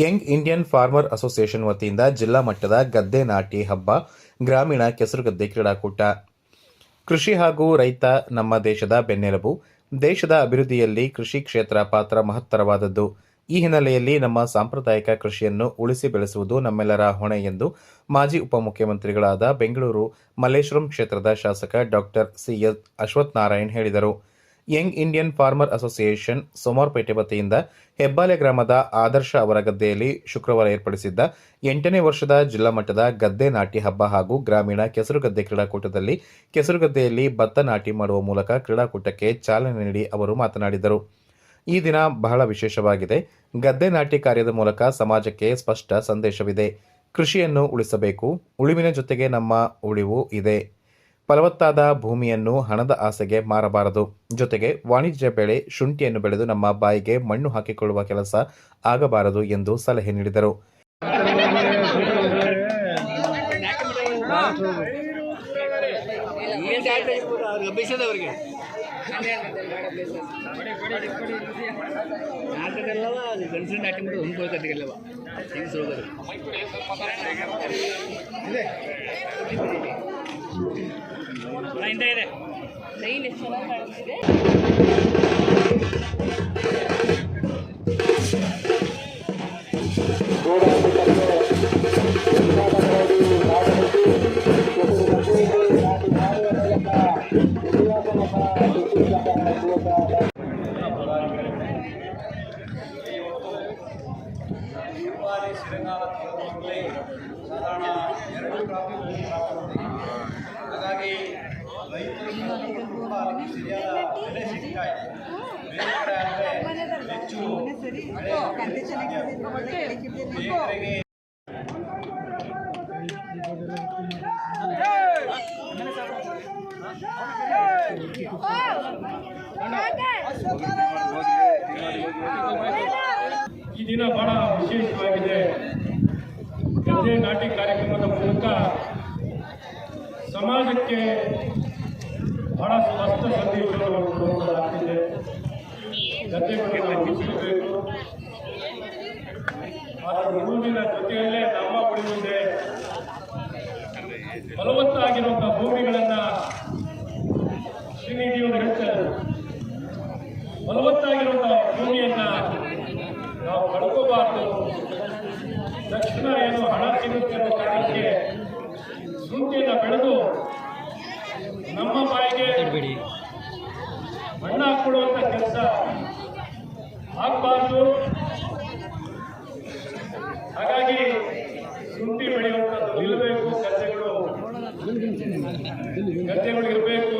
Young Indian farmer association ವತಿಯಿಂದ ಜಿಲ್ಲಾ ಮಟ್ಟದ ಗದ್ದೆ ನಾಟಿ ಹಬ್ಬ, ಗ್ರಾಮೀಣ ಕೆಸರುಗದ್ದೆ ಕ್ರೀಡಾಕೂಟ. ಕೃಷಿ ಹಾಗೂ ರೈತ ನಮ್ಮ ದೇಶದ ಬೆನ್ನೆಲುಬು. ದೇಶದ ಅಭಿವೃದ್ಧಿಯಲ್ಲಿ ಕೃಷಿ ಕ್ಷೇತ್ರ ಪಾತ್ರ ಮಹತ್ತರವಾದದ್ದು. ಈ ಹಿನ್ನೆಲೆಯಲ್ಲಿ ನಮ್ಮ ಸಾಂಪ್ರದಾಯಿಕ ಕೃಷಿಯನ್ನು ಉಳಿಸಿ ಬೆಳೆಸುವುದು ನಮ್ಮೆಲ್ಲರ ಹೊಣೆ ಎಂದು ಮಾಜಿ ಉಪಮುಖ್ಯಮಂತ್ರಿಗಳಾದ ಬೆಂಗಳೂರು ಮಲ್ಲೇಶ್ವರಂ ಕ್ಷೇತ್ರದ ಶಾಸಕ ಡಾಕ್ಟರ್ ಸಿಎಸ್ ಅಶ್ವತ್ಥನಾರಾಯಣ್ ಹೇಳಿದರು. Young Indian farmer association Somwarpet ವತಿಯಿಂದ ಹೆಬ್ಬಾಲೆ ಗ್ರಾಮದ ಆದರ್ಶ ಅವರ ಗದ್ದೆಯಲ್ಲಿ ಶುಕ್ರವಾರ ಏರ್ಪಡಿಸಿದ್ದ 8ನೇ ವರ್ಷದ ಜಿಲ್ಲಾ ಮಟ್ಟದ ಗದ್ದೆ ನಾಟಿ ಹಬ್ಬ ಹಾಗೂ ಗ್ರಾಮೀಣ ಕೆಸರುಗದ್ದೆ ಕ್ರೀಡಾಕೂಟದಲ್ಲಿ ಕೆಸರುಗದ್ದೆಯಲ್ಲಿ ಭತ್ತ ನಾಟಿ ಮಾಡುವ ಮೂಲಕ ಕ್ರೀಡಾಕೂಟಕ್ಕೆ ಚಾಲನೆ ನೀಡಿ ಅವರು ಮಾತನಾಡಿದರು. ಈ ದಿನ ಬಹಳ ವಿಶೇಷವಾಗಿದೆ. ಗದ್ದೆ ನಾಟಿ ಕಾರ್ಯದ ಮೂಲಕ ಸಮಾಜಕ್ಕೆ ಸ್ಪಷ್ಟ ಸಂದೇಶವಿದೆ. ಕೃಷಿಯನ್ನು ಉಳಿಸಬೇಕು, ಉಳಿವಿನ ಜೊತೆಗೆ ನಮ್ಮ ಉಳಿವು ಇದೆ. ಫಲವತ್ತಾದ ಭೂಮಿಯನ್ನು ಹಣದ ಆಸೆಗೆ ಮಾರಬಾರದು. ಜೊತೆಗೆ ವಾಣಿಜ್ಯ ಬೆಳೆ ಶುಂಠಿಯನ್ನು ಬೆಳೆದು ನಮ್ಮ ಬಾಯಿಗೆ ಮಣ್ಣು ಹಾಕಿಕೊಳ್ಳುವ ಕೆಲಸ ಆಗಬಾರದು ಎಂದು ಸಲಹೆ ನೀಡಿದರು. ಸಾಧಾರಣ 2 ಕ್ರಾಪ್ ಹಾಗಾಗಿ ರೈತರು ತುಂಬ ಅದಕ್ಕೆ ಸರಿಯಾದ ಬೆಲೆ ಸಿಗ್ತಾ ಇದೆ. ಬೇರೆ ಕಡೆ ಆದರೆ ಹೆಚ್ಚು ಬೇಕರಿಗೆ ಈ ದಿನ ಬಹಳ ವಿಶೇಷವಾಗಿದೆ. ಗದ್ದೆ ನಾಟಿ ಕಾರ್ಯಕ್ರಮದ ಮೂಲಕ ಸಮಾಜಕ್ಕೆ ಬಹಳ ಸ್ಪಷ್ಟ ಸಂದೇಶವನ್ನು ಕೊಡುವುದಾಗಿದೆ. ಗದ್ದೆಗಳನ್ನು ಉಳಿಸಬೇಕು, ಅದರ ಉಳಿವಿನ ಜೊತೆಯಲ್ಲೇ ನಮ್ಮ ಉಳಿವಿದೆ. ಫಲವತ್ತಾಗಿರುವಂತಹ ಭೂಮಿಗಳನ್ನು ಶ್ರೀನಿಧಿಯವರು ಹೇಳ್ತಾರೆ, ಫಲವತ್ತಾಗಿರುವಂತಹ ಭೂಮಿಯನ್ನ ನಾವು ಕಳ್ಕೋಬಾರ್ದು. ತಕ್ಷಣ ಏನು ಹಣ ಸಿಗುತ್ತೆ ಅನ್ನೋ ಕಾರಣಕ್ಕೆ ಶುಂಠಿಯನ್ನು ಬೆಳೆದು ನಮ್ಮ ಬಾಯಿಗೆ ಮಣ್ಣು ಹಾಕ್ಕೊಡುವಂಥ ಕೆಲಸ ಆಗಬಾರ್ದು. ಹಾಗಾಗಿ ಶುಂಠಿ ಬೆಳೆಯುವಂಥದ್ದು ನಿಲ್ಲಬೇಕು, ಗದ್ದೆಗಳು ಇರಬೇಕು.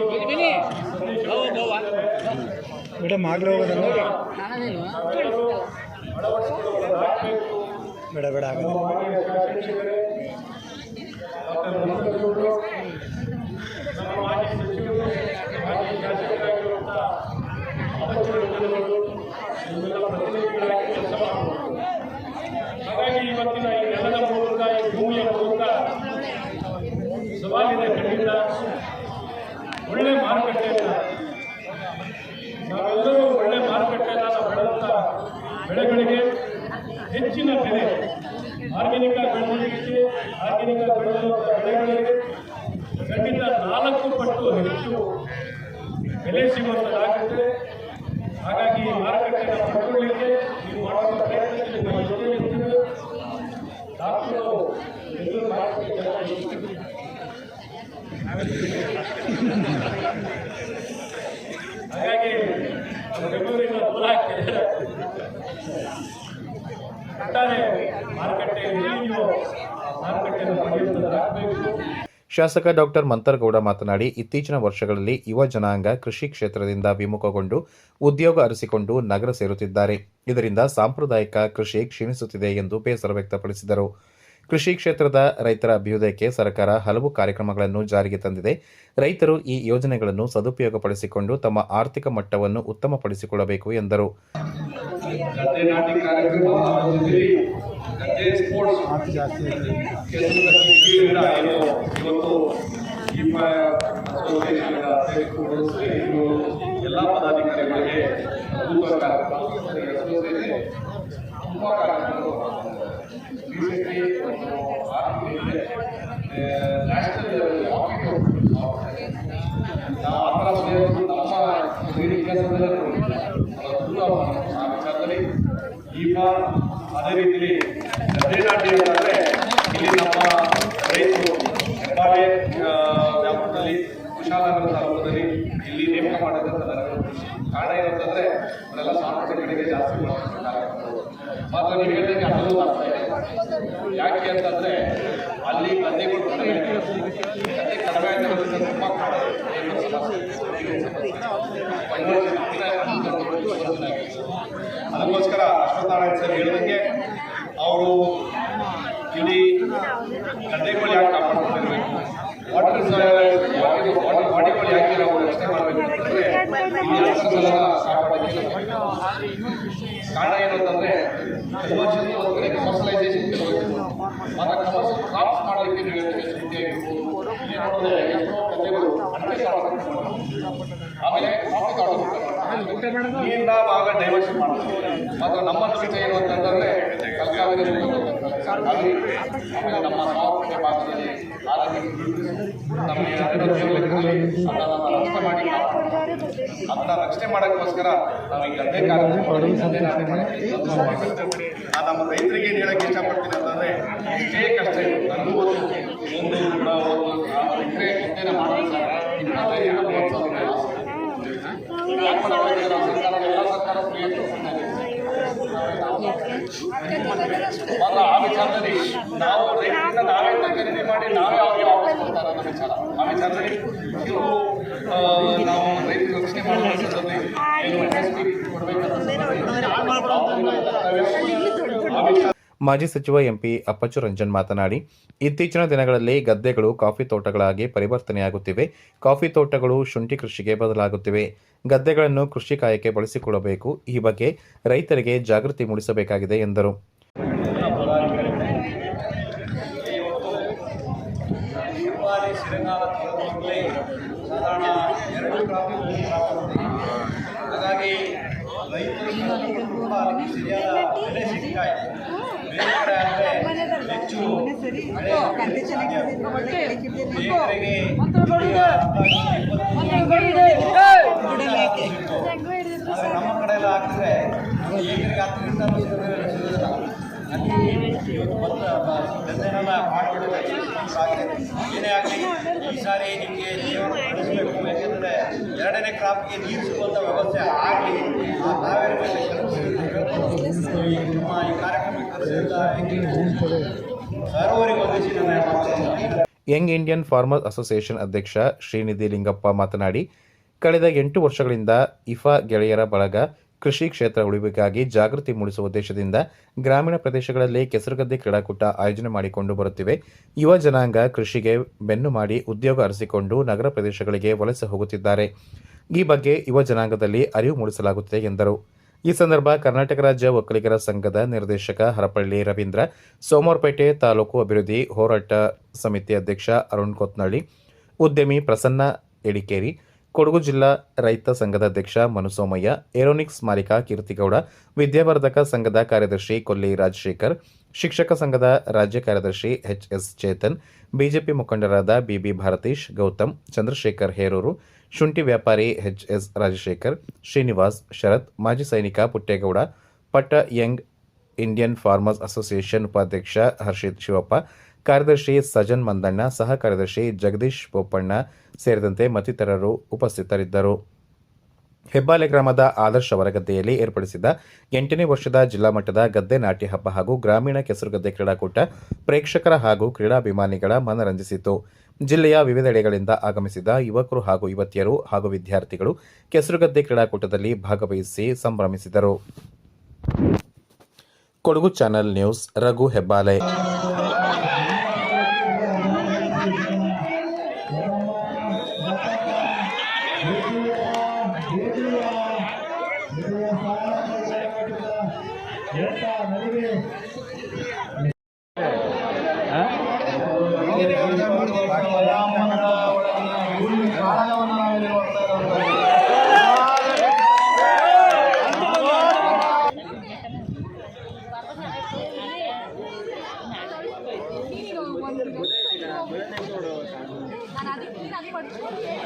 ಬೇಡ ಬೇಡ ಹಾಗಾಗಿ ಇವತ್ತಿನ ಈ ನೆಲದ ಮೂಲಕ, ಈ ಭೂಮಿಯ ಮೂಲಕ ಸವಾಲಿದೆ. ಖಂಡಿತ ಒಳ್ಳೆ ಮಾರುಕಟ್ಟೆಯನ್ನು ನಾವೆಲ್ಲರೂ ಒಳ್ಳೆ ಮಾರುಕಟ್ಟೆಯನ್ನು ನಾವು ಬೆಳೆದಂಥ ಬೆಳೆಗಳಿಗೆ ಹೆಚ್ಚಿನ ಬೆಲೆ, ಆರ್ಗ್ಯಾನಿಕ್ ಬೆಳೆಗಳಿಗೆ, ಆರ್ಗ್ಯಾನಿಕ್ ಬೆಳೆದಂಥ ಬೆಳೆಗಳಿಗೆ ಖಂಡಿತ 4 ಪಟ್ಟು ಹೆಚ್ಚು ಬೆಲೆ ಸಿಗುವಂಥದ್ದಾಗುತ್ತೆ. ಹಾಗಾಗಿ ಮಾರುಕಟ್ಟೆಯನ್ನು ಪಡ್ಕೊಳ್ಳಿಕ್ಕೆ ನೀವು ಮಾಡುವಂಥ ಪ್ರಯತ್ನಕ್ಕೆ ನಿಮ್ಮ ಜೊತೆ ಇರ್ತೀವಿ. ಡಾಕ್ಟರು ಎಲ್ಲರೂ ಮಾರುಕಟ್ಟೆ ಹಾಗಾಗಿ ಬೆಂಗಳೂರಿನ ದೂರ ಆಗ್ತಿದ್ದಾರೆ. ಶಾಸಕ ಡಾಕ್ಟರ್ ಮಂತರಗೌಡ ಮಾತನಾಡಿ, ಇತ್ತೀಚಿನ ವರ್ಷಗಳಲ್ಲಿ ಯುವ ಜನಾಂಗ ಕೃಷಿ ಕ್ಷೇತ್ರದಿಂದ ವಿಮುಖಗೊಂಡು ಉದ್ಯೋಗ ಅರಸಿಕೊಂಡು ನಗರ ಸೇರುತ್ತಿದ್ದಾರೆ. ಇದರಿಂದ ಸಾಂಪ್ರದಾಯಿಕ ಕೃಷಿ ಕ್ಷೀಣಿಸುತ್ತಿದೆ ಎಂದು ಬೇಸರ ವ್ಯಕ್ತಪಡಿಸಿದರು. ಕೃಷಿ ಕ್ಷೇತ್ರದ ರೈತರ ಅಭ್ಯುದಯಕ್ಕೆ ಸರ್ಕಾರ ಹಲವು ಕಾರ್ಯಕ್ರಮಗಳನ್ನು ಜಾರಿಗೆ ತಂದಿದೆ. ರೈತರು ಈ ಯೋಜನೆಗಳನ್ನು ಸದುಪಯೋಗಪಡಿಸಿಕೊಂಡು ತಮ್ಮ ಆರ್ಥಿಕ ಮಟ್ಟವನ್ನು ಉತ್ತಮಪಡಿಸಿಕೊಳ್ಳಬೇಕು ಎಂದರು. ಗದ್ದೆ ನಾಟಿ ಕಾರ್ಯಕ್ರಮ ಗದ್ದೆ ಸ್ಪೋರ್ಟ್ಸ್ ಎಲ್ಲ ಪದಾಧಿಕಾರಿಗಳಿಗೆ ತುಂಬ ಕಾರ್ಯಕ್ರಮಗಳು ರೀಸೆಂಟ್ಲಿ ನ್ಯಾಷನಲ್ ಹಾಕಿ ನಾವು ಆ ಥರ ಸೇರೋದು ನಮ್ಮ ಇತಿಹಾಸದಲ್ಲೇ ಆ ವಿಚಾರದಲ್ಲಿ ಈಗ ಅದೇ ರೀತಿಯಲ್ಲಿ ಗದ್ದೆನಾಟಿ ಅಂತಂದರೆ ಇಲ್ಲಿ ನಮ್ಮ ರೈತರು ಹೆಬ್ಬಾಳೆ ವ್ಯಾಪ್ತಿಯಲ್ಲಿ ಕುಶಾಲನಗರ ತಾಲೂಕಲ್ಲಿ ಇಲ್ಲಿ ನೇಮಕ ಮಾಡಿದಂಥ ದನಗಳು ಕಾರಣ ಏನಂತಂದರೆ ಅವರೆಲ್ಲ ಸಾಂಸ್ಕೃತಿಕ ಜಾಸ್ತಿ ಮಾತ್ರ ನೀವು ಹೇಳಿದಂಗೆ ಅದನ್ನು ಆಗ್ತಾ ಇದೆ. ಯಾಕೆ ಅಂತಂದರೆ ಅಲ್ಲಿ ಗದ್ದೆಗಳು ಕಡಿಮೆ ಗದ್ದೆ ಕಡಿಮೆ ಆಗಿರೋದ್ರಿಂದ ತುಂಬ ಅದಕ್ಕೋಸ್ಕರ ಅಶ್ವತ್ಥನಾರಾಯಣ ಸರ್ ಹೇಳಿದಂಗೆ ಅವರು ಇಲ್ಲಿ ಗದ್ದೆಗಳು ಯಾಕೆ ಕಾಪಾಡ್ಕೊಂಡಿರ್ಬೇಕು, ಬಾಡಿಗಳು ಯಾಕೆ ನಾವು ರಕ್ಷಣೆ ಮಾಡಬೇಕು ಅಂತಂದರೆ ಕಾರಣ ಏನು ಅಂತಂದರೆ ಕನ್ವರ್ಷನ್ ಒಂದು ಕಡೆ ಕಮರ್ಷಿಯಲೈಸೇಷನ್ ಮತ್ತು ಕಮರ್ಷಿಯಲ್ ಕ್ರಾಪ್ಸ್ ಮಾಡಲಿಕ್ಕೆ ನೀವು ಗದ್ದೆಗಳು ಆಮೇಲೆ ನೀರಿಂದ ಭಾಗ ಡೈವರ್ಷನ್ ಮಾಡ್ತೀವಿ. ಮತ್ತು ನಮ್ಮ ವಿಷಯ ಏನು ಅಂತಂದರೆ ಕಲ್ಕಾವರಿ ಆಮೇಲೆ ನಮ್ಮ ಸಾವರ್ಕಟ್ಟೆ ಭಾಗದಲ್ಲಿ ಅದನ್ನ ರಕ್ಷಣೆ ಮಾಡೋಕ್ಕೋಸ್ಕರ ನಾವು ಈ ಗದ್ದೆ ನಾನು ನಮ್ಮ ರೈತರಿಗೆ ಏನು ಹೇಳಕ್ಕೆ ಇಷ್ಟಪಡ್ತೀನಿ ಅಂತಂದರೆ ಎಷ್ಟೇ ಕಷ್ಟ ಇದೆ ನನಗೂ ಒಂದು ಎಕರೆ ಗದ್ದೆನ ಮಾಡೋದು ಆ ವಿಚಾರದಲ್ಲಿ ನಾವು ರೈತರಿಂದ ನಾವೇ ಖರೀದಿ ಮಾಡಿ ನಾವೇ ಅವ್ರಿಗೆ ವಾಪಸ್ ಕೊಡ್ತಾರೆ ಅನ್ನೋ ವಿಚಾರ. ಆ ವಿಚಾರದಲ್ಲಿ ಇವು ನಾವು ರೈತರು ರಕ್ಷಣೆ ಮಾಡುವಂಥದ್ದಲ್ಲಿ ಮಾಜಿ ಸಚಿವ ಎಂಪಿ ಅಪ್ಪಚ್ಚು ರಂಜನ್ ಮಾತನಾಡಿ, ಇತ್ತೀಚಿನ ದಿನಗಳಲ್ಲಿ ಗದ್ದೆಗಳು ಕಾಫಿ ತೋಟಗಳಾಗಿ ಪರಿವರ್ತನೆಯಾಗುತ್ತಿವೆ. ಕಾಫಿ ತೋಟಗಳು ಶುಂಠಿ ಕೃಷಿಗೆ ಬದಲಾಗುತ್ತಿವೆ. ಗದ್ದೆಗಳನ್ನು ಕೃಷಿ ಕಾಯಕ್ಕೆ ಬಳಸಿಕೊಳ್ಳಬೇಕು. ಈ ಬಗ್ಗೆ ರೈತರಿಗೆ ಜಾಗೃತಿ ಮೂಡಿಸಬೇಕಾಗಿದೆ ಎಂದರು. ಸಾಧಾರಣ 2 ಕಾಫಿ ಹಾಗಾಗಿ ರೈತರು ತುಂಬ ಅದಕ್ಕೆ ಸರಿಯಾದ ಬೆಲೆ ಸಿಗ್ತಾ ಇದೆ. ಬೇರೆ ಕಡೆ ಆದರೆ ಹೆಚ್ಚು ನಮ್ಮ ಕಡೆ ಎಲ್ಲ ಹಾಕಿದ್ರೆ ಏಕರಿಗೆ 10 ಗದ್ದೆನೆಲ್ಲ ಮಾಡಿಬಿಡುತ್ತೆ. ಏನೇ ಆಗಲಿ ಈ ಸಾರಿ ನಿಮಗೆ ನೀರು ಬಳಸಬೇಕು. ಯಾಕೆಂದರೆ 2ನೇ ಕ್ರಾಪ್ಗೆ ನೀರು ಸಿಗುವಂಥ ವ್ಯವಸ್ಥೆ ಆಗಲಿ. ಆ ಕಾವೇರಿ ಮೇಲೆ ನಮ್ಮ ಈ ಕಾರ್ಯಕ್ರಮಕ್ಕೆ ಸರ್ವರಿಗೆ ವಂದಿಸಿ ನನ್ನ ಯಂಗ್ ಇಂಡಿಯನ್ ಫಾರ್ಮರ್ಸ್ ಅಸೋಸಿಯೇಷನ್ ಅಧ್ಯಕ್ಷ ಶ್ರೀನಿಧಿ ಲಿಂಗಪ್ಪ ಮಾತನಾಡಿ, ಕಳೆದ 8 ವರ್ಷಗಳಿಂದ ಇಫಾ ಗೆಳೆಯರ ಬಳಗ ಕೃಷಿ ಕ್ಷೇತ್ರ ಉಳಿವಿಗಾಗಿ ಜಾಗೃತಿ ಮೂಡಿಸುವ ಉದ್ದೇಶದಿಂದ ಗ್ರಾಮೀಣ ಪ್ರದೇಶಗಳಲ್ಲಿ ಕೆಸರುಗದ್ದೆ ಕ್ರೀಡಾಕೂಟ ಆಯೋಜನೆ ಮಾಡಿಕೊಂಡು ಬರುತ್ತಿವೆ. ಯುವ ಜನಾಂಗ ಕೃಷಿಗೆ ಬೆನ್ನು ಮಾಡಿ ಉದ್ಯೋಗ ಅರಸಿಕೊಂಡು ನಗರ ಪ್ರದೇಶಗಳಿಗೆ ವಲಸೆ ಹೋಗುತ್ತಿದ್ದಾರೆ. ಈ ಬಗ್ಗೆ ಯುವ ಜನಾಂಗದಲ್ಲಿ ಅರಿವು ಮೂಡಿಸಲಾಗುತ್ತಿದೆ ಎಂದರು. ಈ ಸಂದರ್ಭ ಕರ್ನಾಟಕ ರಾಜ್ಯ ಒಕ್ಕಲಿಗರ ಸಂಘದ ನಿರ್ದೇಶಕ ಹರಪಳ್ಳಿ ರವೀಂದ್ರ, ಸೋಮವಾರಪೇಟೆ ತಾಲೂಕು ಅಭಿವೃದ್ಧಿ ಹೋರಾಟ ಸಮಿತಿ ಅಧ್ಯಕ್ಷ ಅರುಣ್ ಕೊತ್ನಳ್ಳಿ, ಉದ್ಯಮಿ ಪ್ರಸನ್ನ ಎಡಿಕೇರಿ, ಕೊಡಗು ಜಿಲ್ಲಾ ರೈತ ಸಂಘದ ಅಧ್ಯಕ್ಷ ಮನುಸೋಮಯ್ಯ, ಏರೋನಿಕ್ಸ್ ಮಾಲೀಕ ಕೀರ್ತಿಗೌಡ, ವಿದ್ಯಾವರ್ಧಕ ಸಂಘದ ಕಾರ್ಯದರ್ಶಿ ಕೊಲ್ಲಿ ರಾಜಶೇಖರ್, ಶಿಕ್ಷಕ ಸಂಘದ ರಾಜ್ಯ ಕಾರ್ಯದರ್ಶಿ ಎಚ್ಎಸ್ ಚೇತನ್, ಬಿಜೆಪಿ ಮುಖಂಡರಾದ ಬಿಬಿ ಭಾರತೀಶ್, ಗೌತಮ್, ಚಂದ್ರಶೇಖರ್ ಹೇರೂರು, ಶುಂಠಿ ವ್ಯಾಪಾರಿ ಎಚ್ಎಸ್ ರಾಜಶೇಖರ್, ಶ್ರೀನಿವಾಸ್, ಶರತ್, ಮಾಜಿ ಸೈನಿಕ ಪುಟ್ಟೇಗೌಡ, ಪಟ್ಟ ಯಂಗ್ ಇಂಡಿಯನ್ ಫಾರ್ಮರ್ಸ್ ಅಸೋಸಿಯೇಷನ್ ಉಪಾಧ್ಯಕ್ಷ ಹರ್ಷಿತ್ ಶಿವಪ್ಪ, ಕಾರ್ಯದರ್ಶಿ ಸಜನ್ ಮಂದಣ್ಣ, ಸಹ ಕಾರ್ಯದರ್ಶಿ ಜಗದೀಶ್ ಬೋಪಣ್ಣ ಸೇರಿದಂತೆ ಮತ್ತಿತರರು ಉಪಸ್ಥಿತರಿದ್ದರು. ಹೆಬ್ಬಾಲೆ ಗ್ರಾಮದ ಆದರ್ಶ ಹೊರಗದ್ದೆಯಲ್ಲಿ ಏರ್ಪಡಿಸಿದ್ದ 8ನೇ ವರ್ಷದ ಜಿಲ್ಲಾ ಮಟ್ಟದ ಗದ್ದೆ ನಾಟಿ ಹಬ್ಬ ಹಾಗೂ ಗ್ರಾಮೀಣ ಕೆಸರುಗದ್ದೆ ಕ್ರೀಡಾಕೂಟ ಪ್ರೇಕ್ಷಕರ ಹಾಗೂ ಕ್ರೀಡಾಭಿಮಾನಿಗಳ ಮನರಂಜಿಸಿತು. ಜಿಲ್ಲೆಯ ವಿವಿಧೆಡೆಗಳಿಂದ ಆಗಮಿಸಿದ ಯುವಕರು ಹಾಗೂ ಯುವತಿಯರು ಹಾಗೂ ವಿದ್ಯಾರ್ಥಿಗಳು ಕೆಸರುಗದ್ದೆ ಕ್ರೀಡಾಕೂಟದಲ್ಲಿ ಭಾಗವಹಿಸಿ ಸಂಭ್ರಮಿಸಿದರು. Kodagu channel news, Raghu Hebbale. ನಾನು ಅದಕ್ಕೆ ನೀನು ಅದು ಪಡ್ಸ್ಕೊಂಡಿದ್ದೆ